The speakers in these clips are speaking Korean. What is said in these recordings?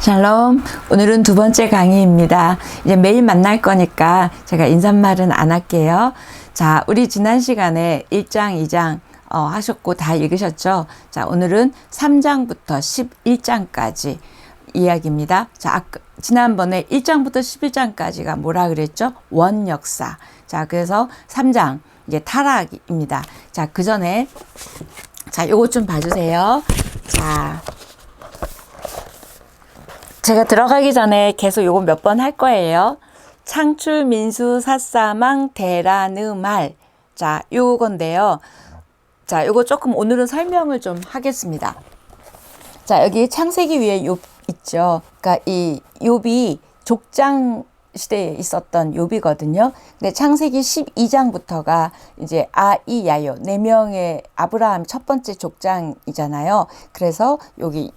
샬롬. 오늘은 두 번째 강의입니다. 이제 매일 만날 거니까 제가 인사말은 안 할게요. 자, 우리 지난 시간에 1장, 2장 하셨고 다 읽으셨죠? 자, 오늘은 3장부터 11장까지 이야기입니다. 자, 지난번에 1장부터 11장까지가 뭐라 그랬죠? 원역사. 자, 그래서 3장 이제 타락입니다. 자, 그 전에 자, 요것 좀 봐주세요. 자, 제가 들어가기 전에 계속 요거 몇 번 할 거예요. 창출, 민수, 삿사망, 대라느, 말. 자, 요건데요. 자, 요거 조금 오늘은 설명을 좀 하겠습니다. 자, 여기 창세기 위에 욥 있죠. 그러니까 이 욥이 족장 시대에 있었던 욥이거든요. 근데 창세기 12장부터가 이제 아이야요 4명의 아브라함 첫 번째 족장이잖아요. 그래서 여기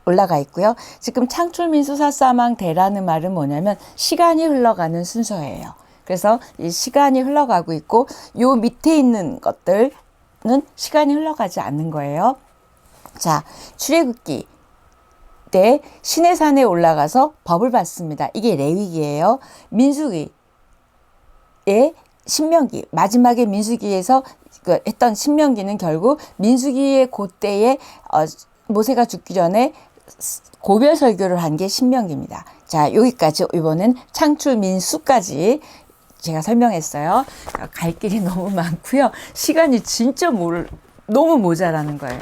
올라가 있고요. 지금 창출민수 삿사망 대라는 말은 뭐냐면 시간이 흘러가는 순서예요. 그래서 이 시간이 흘러가고 있고 요 밑에 있는 것들은 시간이 흘러가지 않는 거예요. 자, 출애굽기 때 시내산에 올라가서 법을 받습니다. 이게 레위기예요. 민수기의 신명기, 마지막에 민수기에서 했던 신명기는 결국 민수기의 그때에 모세가 죽기 전에 고별 설교를 한 게 신명기입니다. 자, 여기까지 이번엔 창출 민수까지 제가 설명했어요. 갈 길이 너무 많고요. 시간이 진짜 너무 모자라는 거예요.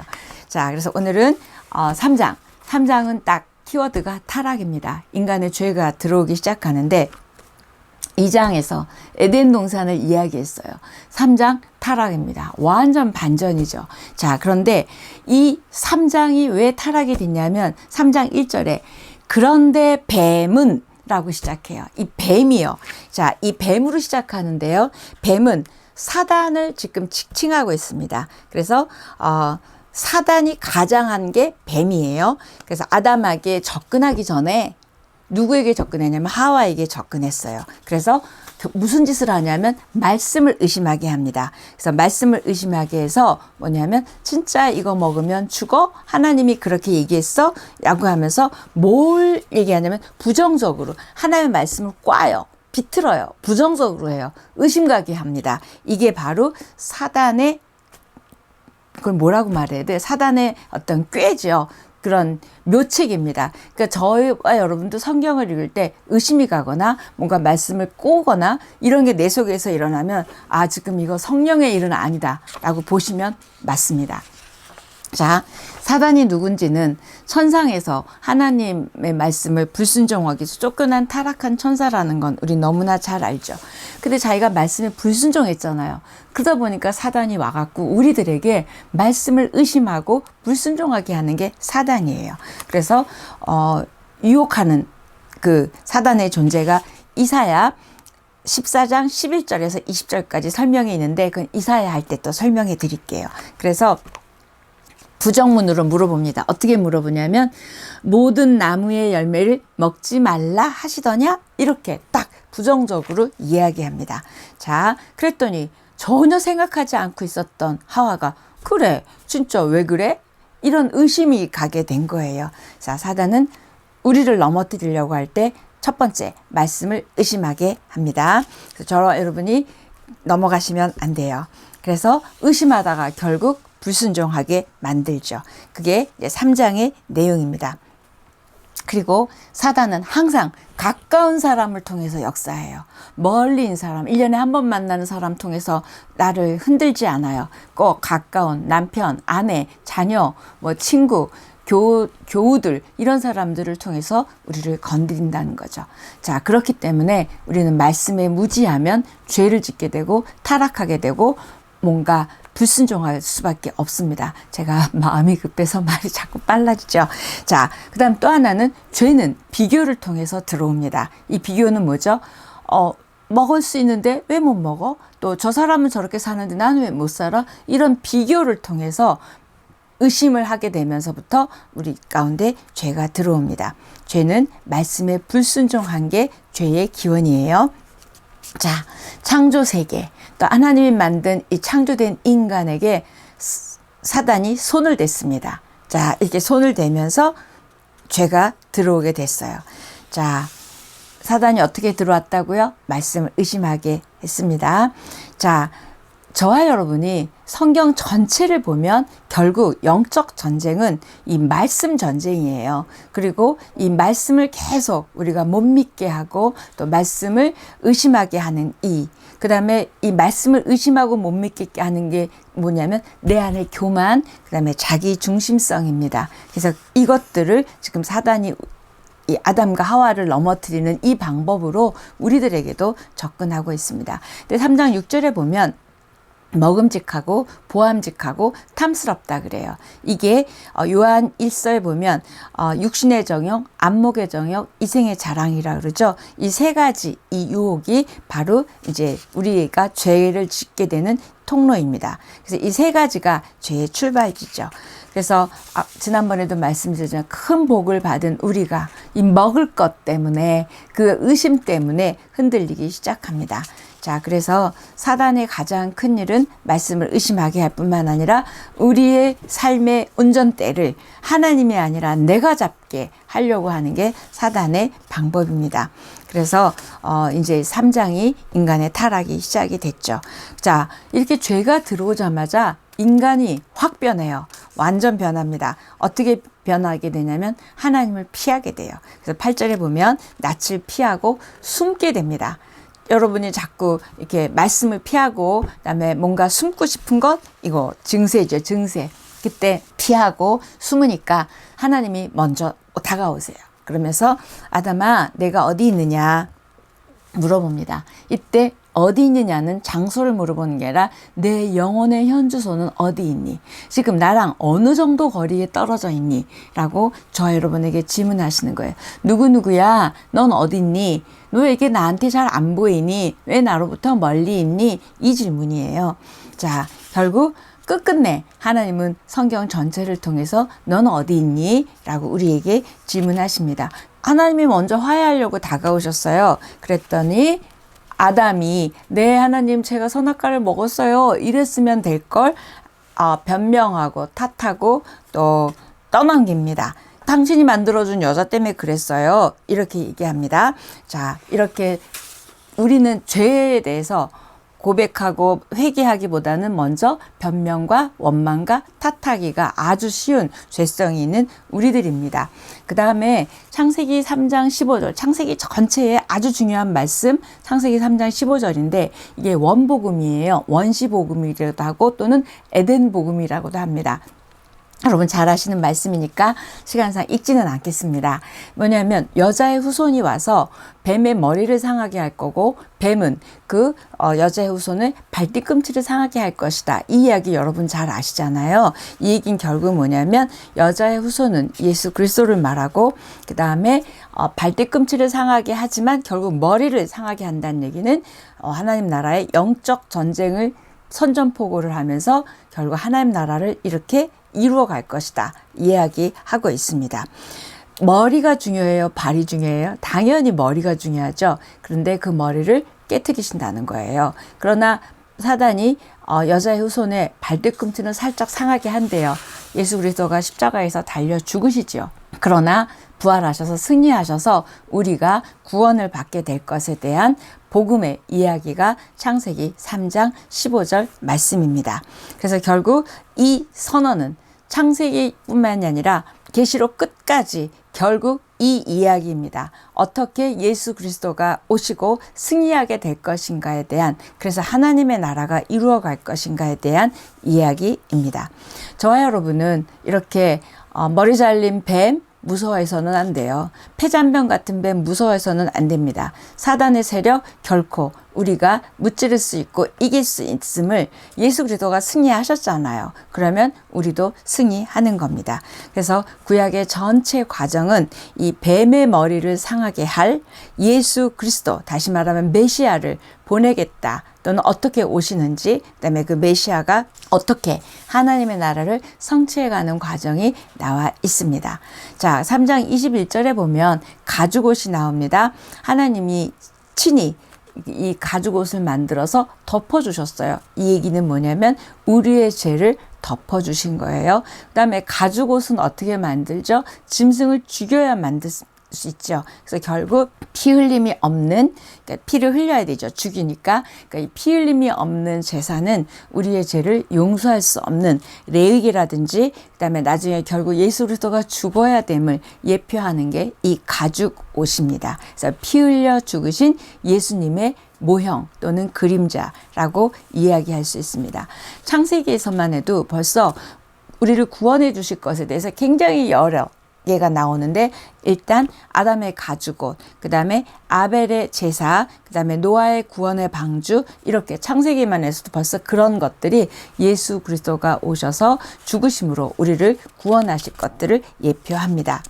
자, 그래서 오늘은 3장. 3장은 딱 키워드가 타락입니다. 인간의 죄가 들어오기 시작하는데 2장에서 에덴 동산을 이야기했어요. 3장 타락입니다. 완전 반전이죠. 자, 그런데 이 3장이 왜 타락이 됐냐면 3장 1절에 그런데 뱀은 라고 시작해요. 이 뱀이요. 자, 이 뱀으로 시작하는데요. 뱀은 사단을 지금 지칭하고 있습니다. 그래서 사단이 가장한 게 뱀이에요. 그래서 아담에게 접근하기 전에 누구에게 접근했냐면 하와에게 접근했어요. 그래서 무슨 짓을 하냐면 말씀을 의심하게 합니다. 그래서 말씀을 의심하게 해서 뭐냐면 진짜 이거 먹으면 죽어? 하나님이 그렇게 얘기했어? 라고 하면서 뭘 얘기하냐면 부정적으로 하나님의 말씀을 꽈요. 비틀어요. 부정적으로 해요. 의심가게 합니다. 이게 바로 사단의 그걸 뭐라고 말해야 돼? 사단의 어떤 꾀죠. 그런 묘책입니다. 그러니까 저와 여러분도 성경을 읽을 때 의심이 가거나 뭔가 말씀을 꼬거나 이런 게 내 속에서 일어나면 지금 이거 성령의 일은 아니다 라고 보시면 맞습니다. 자, 사단이 누군지는 천상에서 하나님의 말씀을 불순종하기 위해서 쫓겨난 타락한 천사라는 건 우리 너무나 잘 알죠. 근데 자기가 말씀에 불순종했잖아요. 그러다 보니까 사단이 와갖고 우리들에게 말씀을 의심하고 불순종하게 하는 게 사단이에요. 그래서 유혹하는 그 사단의 존재가 이사야 14장 11절에서 20절까지 설명이 있는데 그건 이사야 할 때 또 설명해 드릴게요. 그래서 부정문으로 물어봅니다. 어떻게 물어보냐면 모든 나무의 열매를 먹지 말라 하시더냐? 이렇게 딱 부정적으로 이야기합니다. 자, 그랬더니 전혀 생각하지 않고 있었던 하와가 그래, 진짜 왜 그래? 이런 의심이 가게 된 거예요. 자, 사단은 우리를 넘어뜨리려고 할 때 첫 번째 말씀을 의심하게 합니다. 그래서 저와 여러분이 넘어가시면 안 돼요. 그래서 의심하다가 결국 불순종하게 만들죠. 그게 이제 3장의 내용입니다. 그리고 사단은 항상 가까운 사람을 통해서 역사해요. 멀리 있는 사람, 1년에 한 번 만나는 사람 통해서 나를 흔들지 않아요. 꼭 가까운 남편, 아내, 자녀, 친구, 교우들 이런 사람들을 통해서 우리를 건드린다는 거죠. 자, 그렇기 때문에 우리는 말씀에 무지하면 죄를 짓게 되고 타락하게 되고 뭔가 불순종할 수밖에 없습니다. 제가 마음이 급해서 말이 자꾸 빨라지죠. 자, 그 다음 또 하나는 죄는 비교를 통해서 들어옵니다. 이 비교는 뭐죠? 먹을 수 있는데 왜 못 먹어? 또 저 사람은 저렇게 사는데 나는 왜 못 살아? 이런 비교를 통해서 의심을 하게 되면서부터 우리 가운데 죄가 들어옵니다. 죄는 말씀에 불순종한 게 죄의 기원이에요. 자, 창조 세계, 또 하나님이 만든 이 창조된 인간에게 사단이 손을 댔습니다. 자, 이렇게 손을 대면서 죄가 들어오게 됐어요. 자, 사단이 어떻게 들어왔다고요? 말씀을 의심하게 했습니다. 자, 저와 여러분이 성경 전체를 보면 결국 영적 전쟁은 이 말씀 전쟁이에요. 그리고 이 말씀을 계속 우리가 못 믿게 하고 또 말씀을 의심하게 하는 그 다음에 이 말씀을 의심하고 못 믿게 하는 게 뭐냐면 내 안의 교만, 그 다음에 자기 중심성입니다. 그래서 이것들을 지금 사단이 이 아담과 하와를 넘어뜨리는 이 방법으로 우리들에게도 접근하고 있습니다. 근데 3장 6절에 보면 먹음직하고 보암직하고 탐스럽다 그래요. 이게 요한 1서에 보면 육신의 정욕, 안목의 정욕, 이생의 자랑이라 그러죠. 이 세 가지 이 유혹이 바로 이제 우리가 죄를 짓게 되는 통로입니다. 그래서 이 세 가지가 죄의 출발지죠. 그래서 지난번에도 말씀드렸지만 큰 복을 받은 우리가 이 먹을 것 때문에 그 의심 때문에 흔들리기 시작합니다. 자, 그래서 사단의 가장 큰 일은 말씀을 의심하게 할 뿐만 아니라 우리의 삶의 운전대를 하나님이 아니라 내가 잡게 하려고 하는 게 사단의 방법입니다. 그래서 이제 3장이 인간의 타락이 시작이 됐죠. 자, 이렇게 죄가 들어오자마자 인간이 확 변해요. 완전 변합니다. 어떻게 변하게 되냐면 하나님을 피하게 돼요. 그래서 8절에 보면 낯을 피하고 숨게 됩니다. 여러분이 자꾸 이렇게 말씀을 피하고 그다음에 뭔가 숨고 싶은 것 이거 증세죠. 증세. 그때 피하고 숨으니까 하나님이 먼저 다가오세요. 그러면서 아담아 내가 어디 있느냐 물어봅니다. 이때 어디 있느냐는 장소를 물어보는 게 아니라 내 영혼의 현주소는 어디 있니? 지금 나랑 어느 정도 거리에 떨어져 있니? 라고 저 여러분에게 질문하시는 거예요. 누구누구야? 넌 어디 있니? 너에게 나한테 잘 안 보이니? 왜 나로부터 멀리 있니? 이 질문이에요. 자, 결국 끝끝내 하나님은 성경 전체를 통해서 넌 어디 있니? 라고 우리에게 질문하십니다. 하나님이 먼저 화해하려고 다가오셨어요. 그랬더니 아담이 네 하나님 제가 선악과를 먹었어요. 이랬으면 될걸 변명하고 탓하고 또 떠넘깁니다. 당신이 만들어준 여자 때문에 그랬어요. 이렇게 얘기합니다. 자, 이렇게 우리는 죄에 대해서 고백하고 회개하기보다는 먼저 변명과 원망과 탓하기가 아주 쉬운 죄성이 있는 우리들입니다. 그 다음에 창세기 3장 15절, 창세기 전체에 아주 중요한 말씀, 창세기 3장 15절인데 이게 원복음이에요. 원시복음이라고도 하고 또는 에덴복음이라고도 합니다. 여러분 잘 아시는 말씀이니까 시간상 읽지는 않겠습니다. 뭐냐면 여자의 후손이 와서 뱀의 머리를 상하게 할 거고 뱀은 그 여자의 후손을 발뒤꿈치를 상하게 할 것이다. 이 이야기 여러분 잘 아시잖아요. 이 얘기는 결국 뭐냐면 여자의 후손은 예수 그리스도를 말하고 그 다음에 발뒤꿈치를 상하게 하지만 결국 머리를 상하게 한다는 얘기는 하나님 나라의 영적 전쟁을 선전포고를 하면서 결국 하나님 나라를 이렇게 이루어 갈 것이다. 이야기하고 있습니다. 머리가 중요해요? 발이 중요해요? 당연히 머리가 중요하죠. 그런데 그 머리를 깨트리신다는 거예요. 그러나 사단이 여자의 후손의 발뒤꿈치는 살짝 상하게 한대요. 예수 그리스도가 십자가에서 달려 죽으시죠. 그러나 부활하셔서 승리하셔서 우리가 구원을 받게 될 것에 대한 복음의 이야기가 창세기 3장 15절 말씀입니다. 그래서 결국 이 선언은 창세기뿐만이 아니라 계시록 끝까지 결국 이 이야기입니다. 어떻게 예수 그리스도가 오시고 승리하게 될 것인가에 대한, 그래서 하나님의 나라가 이루어갈 것인가에 대한 이야기입니다. 저와 여러분은 이렇게 머리 잘린 뱀 무서워해서는 안 돼요. 폐잔병 같은 뱀 무서워해서는 안 됩니다. 사단의 세력 결코 우리가 무찌를 수 있고 이길 수 있음을 예수 그리스도가 승리하셨잖아요. 그러면 우리도 승리하는 겁니다. 그래서 구약의 전체 과정은 이 뱀의 머리를 상하게 할 예수 그리스도, 다시 말하면 메시아를 보내겠다. 또는 어떻게 오시는지, 그다음에 그 메시아가 어떻게 하나님의 나라를 성취해가는 과정이 나와 있습니다. 자, 3장 21절에 보면 가죽옷이 나옵니다. 하나님이 친히 이 가죽옷을 만들어서 덮어주셨어요. 이 얘기는 뭐냐면 우리의 죄를 덮어주신 거예요. 그 다음에 가죽옷은 어떻게 만들죠? 짐승을 죽여야 만들 수 있죠. 그래서 결국 피 흘림이 없는, 그러니까 피를 흘려야 되죠. 죽이니까. 그러니까 이 피 흘림이 없는 제사는 우리의 죄를 용서할 수 없는 레위기라든지, 그다음에 나중에 결국 예수 그리스도가 죽어야 됨을 예표하는 게 이 가죽 옷입니다. 그래서 피 흘려 죽으신 예수님의 모형 또는 그림자라고 이야기할 수 있습니다. 창세기에서만 해도 벌써 우리를 구원해 주실 것에 대해서 굉장히 여러 예가 나오는데, 일단 아담의 가죽옷, 그 다음에 아벨의 제사, 그 다음에 노아의 구원의 방주, 이렇게 창세기만 해서도 벌써 그런 것들이 예수 그리스도가 오셔서 죽으심으로 우리를 구원하실 것들을 예표합니다.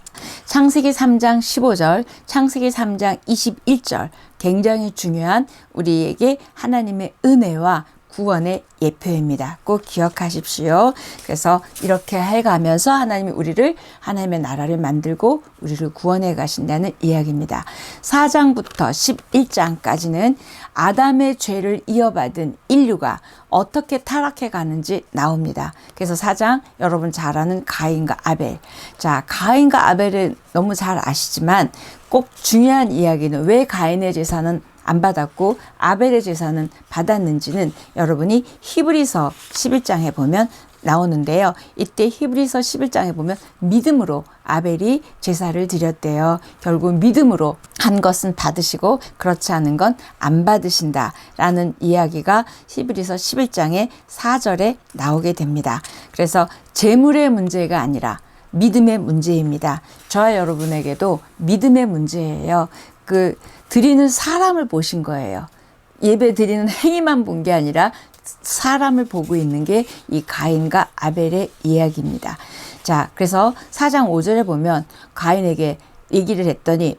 창세기 3장 15절, 창세기 3장 21절, 굉장히 중요한 우리에게 하나님의 은혜와 구원의 예표입니다. 꼭 기억하십시오. 그래서 이렇게 해가면서 하나님이 우리를, 하나님의 나라를 만들고 우리를 구원해 가신다는 이야기입니다. 4장부터 11장까지는 아담의 죄를 이어받은 인류가 어떻게 타락해 가는지 나옵니다. 그래서 4장, 여러분 잘 아는 가인과 아벨. 자, 가인과 아벨은 너무 잘 아시지만 꼭 중요한 이야기는 왜 가인의 제사는 안 받았고 아벨의 제사는 받았는지는 여러분이 히브리서 11장에 보면 나오는데요. 이때 히브리서 11장에 보면 믿음으로 아벨이 제사를 드렸대요. 결국 믿음으로 한 것은 받으시고 그렇지 않은 건 안 받으신다라는 이야기가 히브리서 11장의 4절에 나오게 됩니다. 그래서 재물의 문제가 아니라 믿음의 문제입니다. 저와 여러분에게도 믿음의 문제예요. 드리는 사람을 보신 거예요. 예배 드리는 행위만 본 게 아니라 사람을 보고 있는 게 이 가인과 아벨의 이야기입니다. 자, 그래서 4장 5절에 보면 가인에게 얘기를 했더니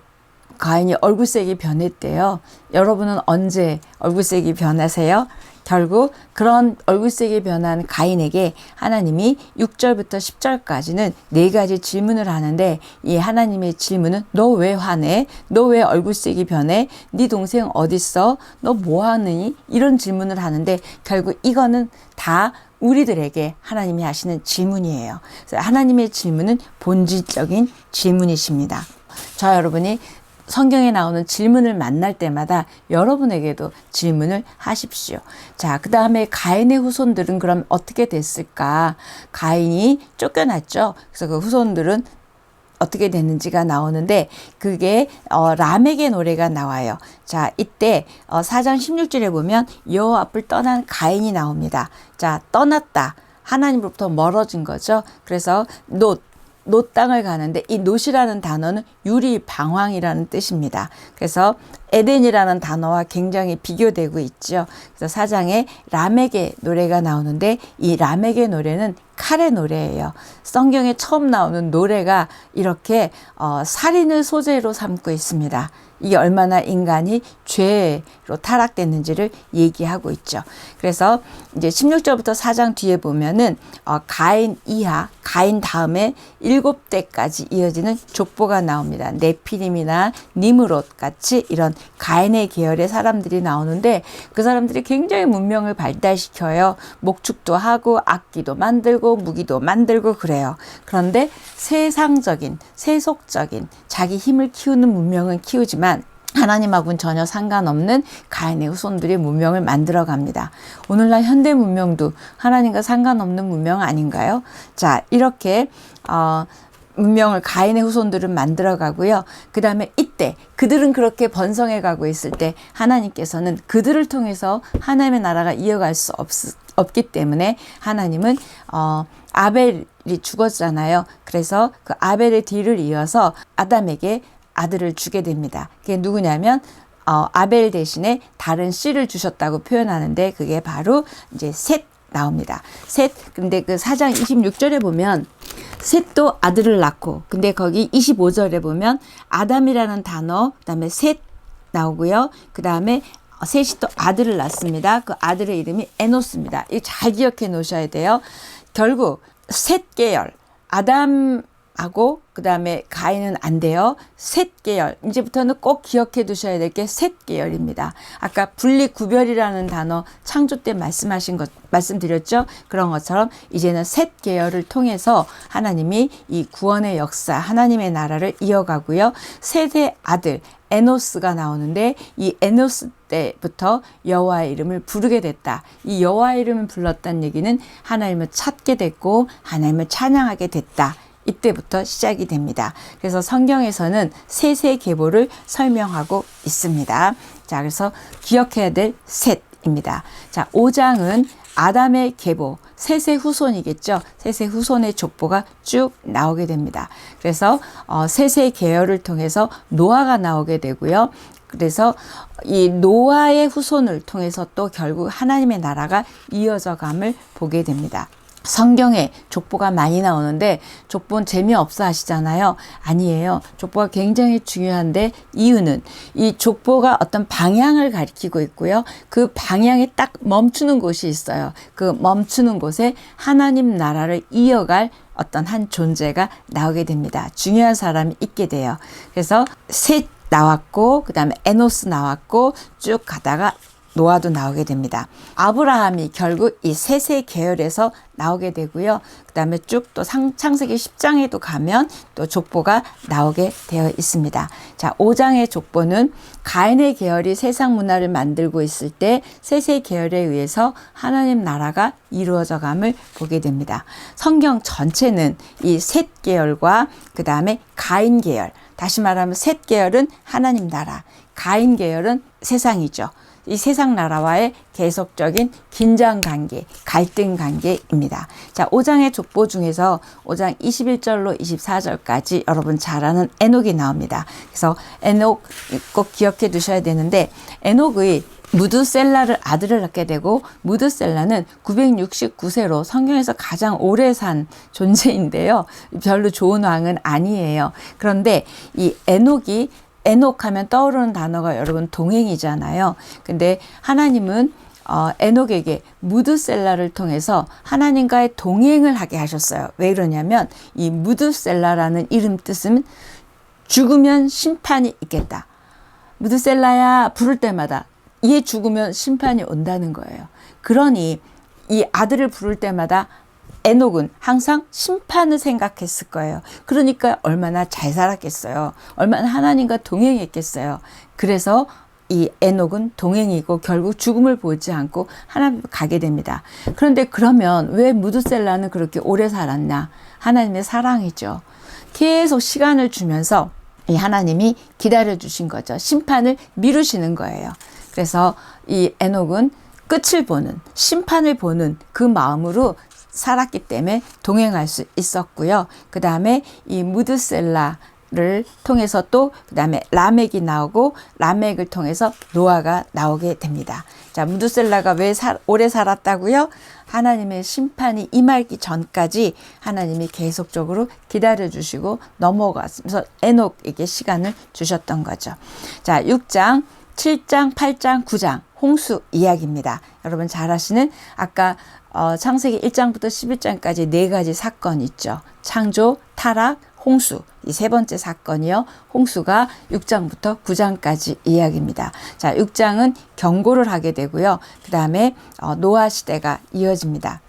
가인이 얼굴색이 변했대요. 여러분은 언제 얼굴색이 변하세요? 결국 그런 얼굴색이 변한 가인에게 하나님이 6절부터 10절까지는 4가지 질문을 하는데, 이 하나님의 질문은 너 왜 화내? 너 왜 얼굴색이 변해? 네 동생 어딨어? 너 뭐하니? 이런 질문을 하는데 결국 이거는 다 우리들에게 하나님이 하시는 질문이에요. 그래서 하나님의 질문은 본질적인 질문이십니다. 저 여러분이 성경에 나오는 질문을 만날 때마다 여러분에게도 질문을 하십시오. 자, 그 다음에 가인의 후손들은 그럼 어떻게 됐을까? 가인이 쫓겨났죠. 그래서 그 후손들은 어떻게 됐는지가 나오는데, 그게 라멕의 노래가 나와요. 자, 이때 4장 16절에 보면 여호와 앞을 떠난 가인이 나옵니다. 자, 떠났다. 하나님으로부터 멀어진 거죠. 그래서 놋 땅을 가는데, 이 놋이라는 단어는 유리 방황이라는 뜻입니다. 그래서 에덴이라는 단어와 굉장히 비교되고 있죠. 그래서 4장에 라멕의 노래가 나오는데, 이 라멕의 노래는 칼의 노래예요. 성경에 처음 나오는 노래가 이렇게 살인을 소재로 삼고 있습니다. 이게 얼마나 인간이 죄로 타락됐는지를 얘기하고 있죠. 그래서 이제 16절부터 4장 뒤에 보면은 가인 이하, 가인 다음에 7대까지 이어지는 족보가 나옵니다. 네피림이나 니므롯 같이 이런 가인의 계열의 사람들이 나오는데, 그 사람들이 굉장히 문명을 발달시켜요. 목축도 하고 악기도 만들고 무기도 만들고 그래요. 그런데 세상적인, 세속적인 자기 힘을 키우는 문명은 키우지만 하나님하고는 전혀 상관없는 가인의 후손들이 문명을 만들어 갑니다. 오늘날 현대 문명도 하나님과 상관없는 문명 아닌가요? 자, 이렇게 문명을 가인의 후손들은 만들어 가고요. 그 다음에 이때 그들은 그렇게 번성해 가고 있을 때 하나님께서는 그들을 통해서 하나님의 나라가 이어갈 수 없기 때문에 하나님은 아벨이 죽었잖아요. 그래서 그 아벨의 뒤를 이어서 아담에게 아들을 주게 됩니다. 그게 누구냐면 아벨 대신에 다른 씨를 주셨다고 표현하는데, 그게 바로 이제 셋 나옵니다. 셋. 근데 그 4장 26절에 보면 셋도 아들을 낳고, 근데 거기 25절에 보면 아담이라는 단어, 그다음에 셋 나오고요. 그다음에 셋이 또 아들을 낳습니다. 그 아들의 이름이 에노스입니다. 이거 잘 기억해 놓으셔야 돼요. 결국 셋 계열, 아담 하고 그다음에 가인은 안 돼요. 셋 계열. 이제부터는 꼭 기억해 두셔야 될 게 셋 계열입니다. 아까 분리 구별이라는 단어 창조 때 말씀드렸죠. 그런 것처럼 이제는 셋 계열을 통해서 하나님이 이 구원의 역사, 하나님의 나라를 이어가고요. 셋의 아들 에노스가 나오는데 이 에노스 때부터 여호와의 이름을 부르게 됐다. 이 여호와의 이름을 불렀다는 얘기는 하나님을 찾게 됐고 하나님을 찬양하게 됐다. 이때부터 시작이 됩니다. 그래서 성경에서는 셋의 계보를 설명하고 있습니다. 자, 그래서 기억해야 될 셋입니다. 자, 5장은 아담의 계보, 셋의 후손이겠죠. 셋의 후손의 족보가 쭉 나오게 됩니다. 그래서 셋의 계열을 통해서 노아가 나오게 되고요. 그래서 이 노아의 후손을 통해서 또 결국 하나님의 나라가 이어져 감을 보게 됩니다. 성경에 족보가 많이 나오는데 족보는 재미없어 하시잖아요. 아니에요. 족보가 굉장히 중요한데 이유는 이 족보가 어떤 방향을 가리키고 있고요. 그 방향에 딱 멈추는 곳이 있어요. 그 멈추는 곳에 하나님 나라를 이어갈 어떤 한 존재가 나오게 됩니다. 중요한 사람이 있게 돼요. 그래서 셋 나왔고 그 다음에 에노스 나왔고 쭉 가다가 노아도 나오게 됩니다. 아브라함이 결국 이 셋의 계열에서 나오게 되고요. 그 다음에 쭉 또 창세기 10장에도 가면 또 족보가 나오게 되어 있습니다. 자, 5장의 족보는 가인의 계열이 세상 문화를 만들고 있을 때 셋의 계열에 의해서 하나님 나라가 이루어져 감을 보게 됩니다. 성경 전체는 이 셋 계열과 그 다음에 가인 계열, 다시 말하면 셋 계열은 하나님 나라, 가인 계열은 세상이죠. 이 세상 나라와의 계속적인 긴장 관계, 갈등 관계입니다. 자, 5장의 족보 중에서 5장 21절로 24절까지 여러분 잘 아는 에녹이 나옵니다. 그래서 에녹 꼭 기억해 두셔야 되는데 에녹의 무드셀라를 아들을 낳게 되고 무드셀라는 969세로 성경에서 가장 오래 산 존재인데요. 별로 좋은 왕은 아니에요. 그런데 이 에녹 하면 떠오르는 단어가 여러분 동행이잖아요. 근데 하나님은 에녹에게 무드셀라를 통해서 하나님과의 동행을 하게 하셨어요. 왜 그러냐면 이 무드셀라라는 이름 뜻은 죽으면 심판이 있겠다. 무드셀라야 부를 때마다 얘 죽으면 심판이 온다는 거예요. 그러니 이 아들을 부를 때마다 에녹은 항상 심판을 생각했을 거예요. 그러니까 얼마나 잘 살았겠어요. 얼마나 하나님과 동행했겠어요. 그래서 이 에녹은 동행이고 결국 죽음을 보지 않고 하나님 가게 됩니다. 그런데 그러면 왜 무드셀라는 그렇게 오래 살았나? 하나님의 사랑이죠. 계속 시간을 주면서 이 하나님이 기다려 주신 거죠. 심판을 미루시는 거예요. 그래서 이 에녹은 끝을 보는, 심판을 보는 그 마음으로 살았기 때문에 동행할 수 있었고요. 그 다음에 이 무드셀라를 통해서 또 그 다음에 라멕이 나오고 라멕을 통해서 노아가 나오게 됩니다. 자, 무드셀라가 왜 오래 살았다고요? 하나님의 심판이 임하기 전까지 하나님이 계속적으로 기다려주시고 넘어가면서 에녹에게 시간을 주셨던 거죠. 자, 6장, 7장, 8장, 9장 홍수 이야기입니다. 여러분 잘 아시는 아까 창세기 1장부터 11장까지 네 가지 사건 있죠. 창조, 타락, 홍수. 이 세 번째 사건이요. 홍수가 6장부터 9장까지 이야기입니다. 자, 6장은 경고를 하게 되고요. 그 다음에 노아 시대가 이어집니다.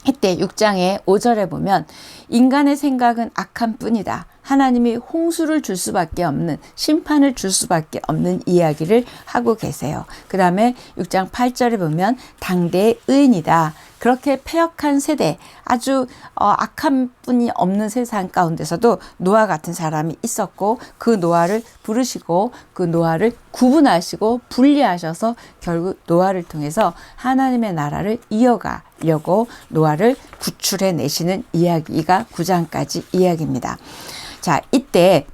이때 6장의 5절에 보면 인간의 생각은 악한 뿐이다. 하나님이 홍수를 줄 수밖에 없는, 심판을 줄 수밖에 없는 이야기를 하고 계세요. 그 다음에 6장 8절에 보면 당대의 의인이다. 그렇게 패역한 세대, 아주 악한 분이 없는 세상 가운데서도 노아 같은 사람이 있었고 그 노아를 부르시고 그 노아를 구분하시고 분리하셔서 결국 노아를 통해서 하나님의 나라를 이어가려고 노아를 구출해 내시는 이야기가 9장까지 이야기입니다. 자, 이때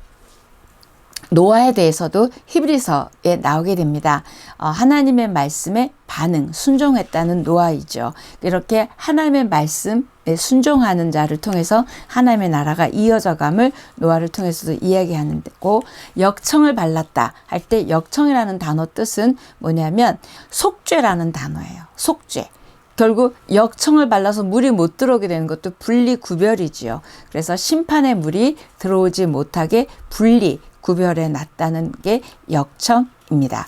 노아에 대해서도 히브리서에 나오게 됩니다. 하나님의 말씀에 반응, 순종했다는 노아이죠. 이렇게 하나님의 말씀에 순종하는 자를 통해서 하나님의 나라가 이어져감을 노아를 통해서도 이야기하는 데고, 역청을 발랐다 할 때 역청이라는 단어 뜻은 뭐냐면 속죄라는 단어예요. 속죄. 결국 역청을 발라서 물이 못 들어오게 되는 것도 분리 구별이지요. 그래서 심판의 물이 들어오지 못하게 분리 구별해 놨다는 게 역청입니다.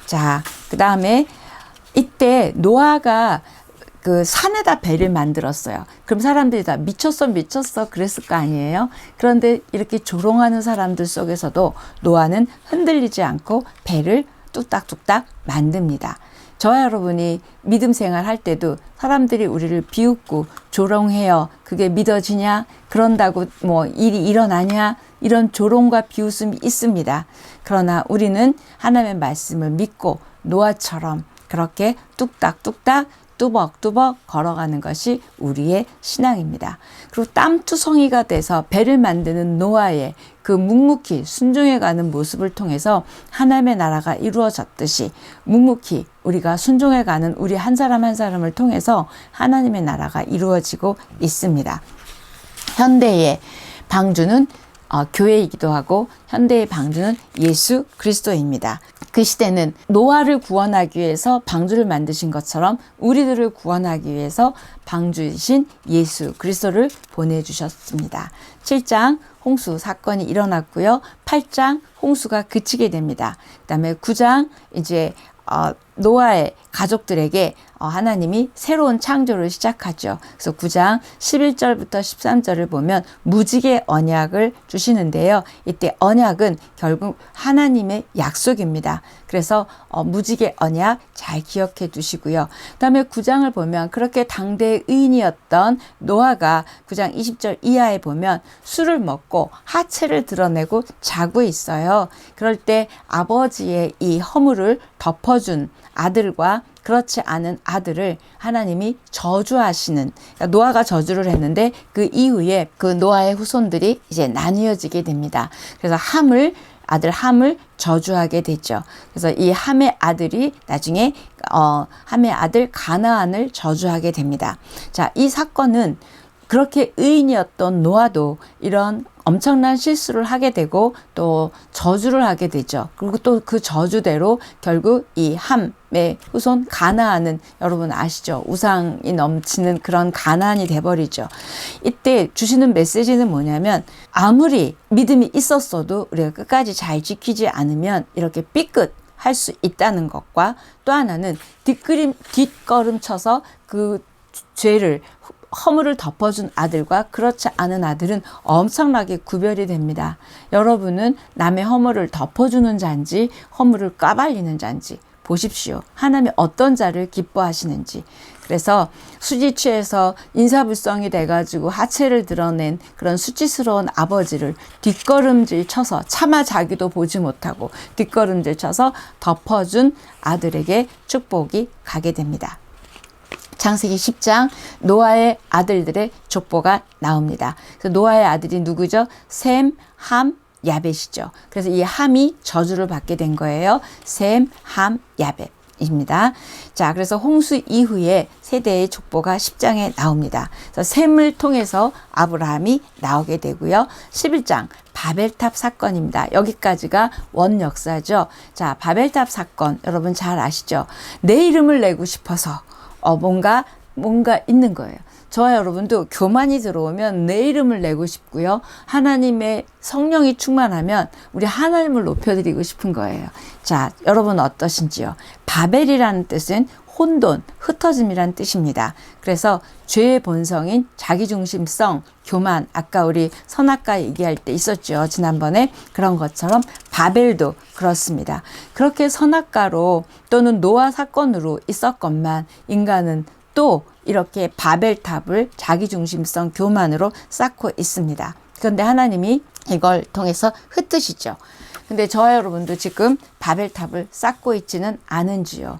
자, 그 다음에 이때 노아가 그 산에다 배를 만들었어요. 그럼 사람들이 다 미쳤어 그랬을 거 아니에요. 그런데 이렇게 조롱하는 사람들 속에서도 노아는 흔들리지 않고 배를 뚝딱뚝딱 만듭니다. 저와 여러분이 믿음 생활 할 때도 사람들이 우리를 비웃고 조롱해요. 그게 믿어지냐? 그런다고 뭐 일이 일어나냐? 이런 조롱과 비웃음이 있습니다. 그러나 우리는 하나님의 말씀을 믿고 노아처럼 그렇게 뚝딱뚝딱 뚜벅뚜벅 걸어가는 것이 우리의 신앙입니다. 그리고 땀투성이가 돼서 배를 만드는 노아의 그 묵묵히 순종해가는 모습을 통해서 하나님의 나라가 이루어졌듯이 묵묵히 우리가 순종해가는 우리 한 사람 한 사람을 통해서 하나님의 나라가 이루어지고 있습니다. 현대의 방주는 교회이기도 하고 현대의 방주는 예수 그리스도입니다. 그 시대는 노아를 구원하기 위해서 방주를 만드신 것처럼 우리들을 구원하기 위해서 방주이신 예수 그리스도를 보내주셨습니다. 7장 홍수 사건이 일어났고요. 8장 홍수가 그치게 됩니다. 그 다음에 9장 이제 노아의 가족들에게 하나님이 새로운 창조를 시작하죠. 그래서 9장 11절부터 13절을 보면 무지개 언약을 주시는데요. 이때 언약은 결국 하나님의 약속입니다. 그래서 무지개 언약 잘 기억해 두시고요. 그 다음에 9장을 보면 그렇게 당대의 의인이었던 노아가 9장 20절 이하에 보면 술을 먹고 하체를 드러내고 자고 있어요. 그럴 때 아버지의 이 허물을 덮어준 아들과 그렇지 않은 아들을 하나님이 저주하시는, 그러니까 노아가 저주를 했는데 그 이후에 그 노아의 후손들이 이제 나뉘어지게 됩니다. 그래서 아들 함을 저주하게 되죠. 그래서 이 함의 아들이 나중에 함의 아들 가나안을 저주하게 됩니다. 자, 이 사건은 그렇게 의인이었던 노아도 이런 엄청난 실수를 하게 되고 또 저주를 하게 되죠. 그리고 또 그 저주대로 결국 이 함의 후손 가나안은 여러분 아시죠? 우상이 넘치는 그런 가나안이 돼버리죠. 이때 주시는 메시지는 뭐냐면 아무리 믿음이 있었어도 우리가 끝까지 잘 지키지 않으면 이렇게 삐끗 할 수 있다는 것과 또 하나는 뒷걸음 쳐서 그 죄를 허물을 덮어준 아들과 그렇지 않은 아들은 엄청나게 구별이 됩니다. 여러분은 남의 허물을 덮어주는 자인지 허물을 까발리는 자인지 보십시오. 하나님이 어떤 자를 기뻐하시는지. 그래서 수지 취해서 인사불성이 돼가지고 하체를 드러낸 그런 수치스러운 아버지를 뒷걸음질 쳐서 차마 자기도 보지 못하고 뒷걸음질 쳐서 덮어준 아들에게 축복이 가게 됩니다. 창세기 10장 노아의 아들들의 족보가 나옵니다. 그래서 노아의 아들이 누구죠? 셈, 함, 야벳이죠. 그래서 이 함이 저주를 받게 된 거예요. 셈, 함, 야벳입니다. 자, 그래서 홍수 이후에 세대의 족보가 10장에 나옵니다. 그래서 셈을 통해서 아브라함이 나오게 되고요. 11장 바벨탑 사건입니다. 여기까지가 원역사죠. 자, 바벨탑 사건 여러분 잘 아시죠? 내 이름을 내고 싶어서 뭔가 있는 거예요. 저와 여러분도 교만이 들어오면 내 이름을 내고 싶고요. 하나님의 성령이 충만하면 우리 하나님을 높여드리고 싶은 거예요. 자, 여러분 어떠신지요? 바벨이라는 뜻은 혼돈, 흩어짐이란 뜻입니다. 그래서 죄의 본성인 자기중심성, 교만, 아까 우리 선악과 얘기할 때 있었죠. 지난번에 그런 것처럼 바벨도 그렇습니다. 그렇게 선악과로 또는 노아 사건으로 있었건만 인간은 또 이렇게 바벨탑을 자기중심성 교만으로 쌓고 있습니다. 그런데 하나님이 이걸 통해서 흩으시죠. 근데 저와 여러분도 지금 바벨탑을 쌓고 있지는 않은지요.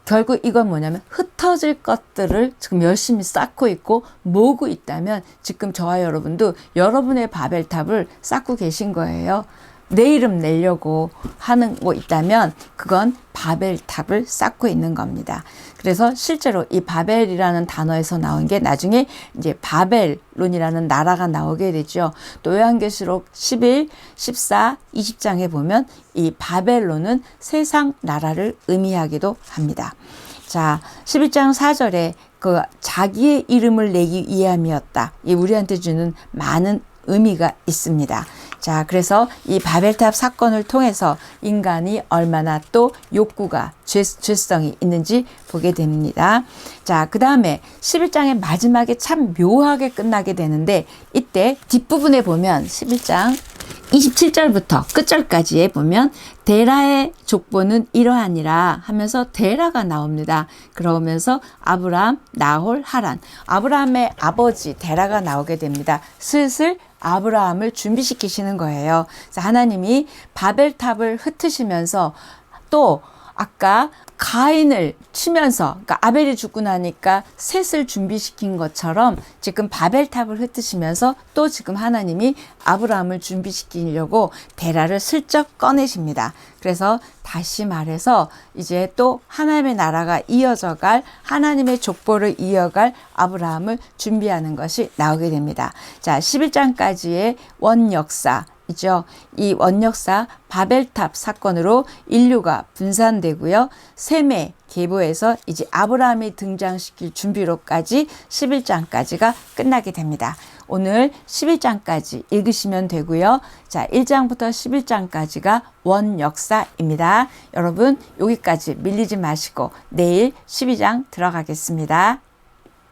결국 이건 뭐냐면 흩어질 것들을 지금 열심히 쌓고 있고 모으고 있다면 지금 저와 여러분도 여러분의 바벨탑을 쌓고 계신 거예요. 내 이름 내려고 하는 거 있다면 그건 바벨탑을 쌓고 있는 겁니다. 그래서 실제로 이 바벨이라는 단어에서 나온 게 나중에 이제 바벨론이라는 나라가 나오게 되죠. 또 요한계시록 11, 14, 20장에 보면 이 바벨론은 세상 나라를 의미하기도 합니다. 자, 11장 4절에 그 자기의 이름을 내기 위함이었다. 이 우리한테 주는 많은 의미가 있습니다. 자, 그래서 이 바벨탑 사건을 통해서 인간이 얼마나 또 욕구가 죄성이 있는지 보게 됩니다. 자, 그 다음에 11장의 마지막에 참 묘하게 끝나게 되는데 이때 뒷부분에 보면 11장 27절부터 끝절까지에 보면 데라의 족보는 이러하니라 하면서 데라가 나옵니다. 그러면서 아브라함, 나홀, 하란. 아브라함의 아버지 데라가 나오게 됩니다. 슬슬 아브라함을 준비시키시는 거예요. 그래서 하나님이 바벨탑을 흩으시면서 또 아까 가인을 치면서, 그러니까 아벨이 죽고 나니까 셋을 준비시킨 것처럼 지금 바벨탑을 흩으시면서 또 지금 하나님이 아브라함을 준비시키려고 데라를 슬쩍 꺼내십니다. 그래서 다시 말해서 이제 또 하나님의 나라가 이어져 갈, 하나님의 족보를 이어갈 아브라함을 준비하는 것이 나오게 됩니다. 자, 11장까지의 원역사 이죠. 이 원역사 바벨탑 사건으로 인류가 분산되고요. 셈의 계보에서 이제 아브라함이 등장시킬 준비로까지 11장까지가 끝나게 됩니다. 오늘 11장까지 읽으시면 되고요. 자, 1장부터 11장까지가 원역사입니다. 여러분 여기까지 밀리지 마시고 내일 12장 들어가겠습니다.